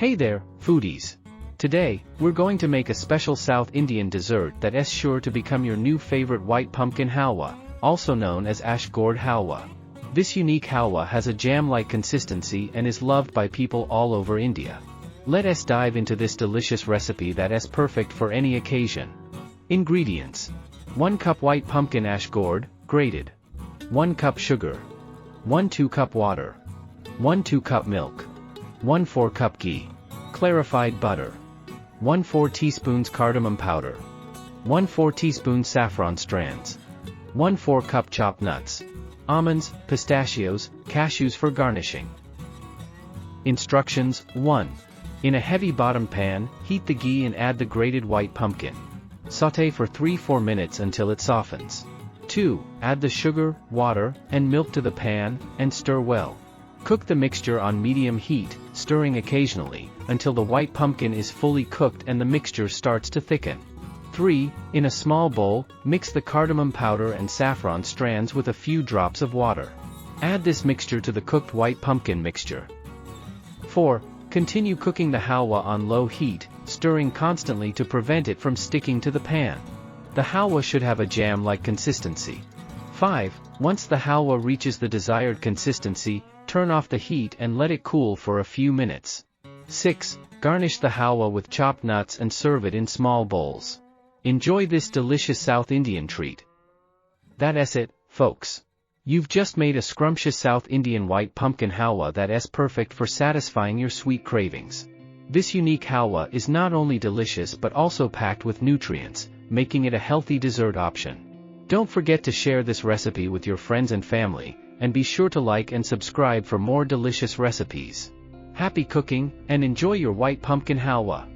Hey there, foodies! Today, we're going to make a special South Indian dessert that is sure to become your new favorite white pumpkin halwa, also known as Ash Gourd Halwa. This unique halwa has a jam-like consistency and is loved by people all over India. Let us dive into this delicious recipe that is perfect for any occasion. Ingredients: 1 cup white pumpkin ash gourd, grated. 1 cup sugar. 1 2-cup water. 1 2-cup milk. 1 4-cup ghee. Clarified butter. 1 4 teaspoons cardamom powder. 1 4 teaspoons saffron strands. 1 4 cup chopped nuts. Almonds, pistachios, cashews for garnishing. Instructions: 1. In a heavy bottom pan, heat the ghee and add the grated white pumpkin. Sauté for 3-4 minutes until it softens. 2. Add the sugar, water, and milk to the pan, and stir well. Cook the mixture on medium heat, stirring occasionally, until the white pumpkin is fully cooked and the mixture starts to thicken. 3. In a small bowl, mix the cardamom powder and saffron strands with a few drops of water. Add this mixture to the cooked white pumpkin mixture. 4. Continue cooking the halwa on low heat, stirring constantly to prevent it from sticking to the pan. The halwa should have a jam-like consistency. 5. Once the halwa reaches the desired consistency, turn off the heat and let it cool for a few minutes. 6. Garnish the halwa with chopped nuts and serve it in small bowls. Enjoy this delicious South Indian treat. That's it, folks. You've just made a scrumptious South Indian white pumpkin halwa that is perfect for satisfying your sweet cravings. This unique halwa is not only delicious but also packed with nutrients, making it a healthy dessert option. Don't forget to share this recipe with your friends and family, and be sure to like and subscribe for more delicious recipes. Happy cooking, and enjoy your white pumpkin halwa!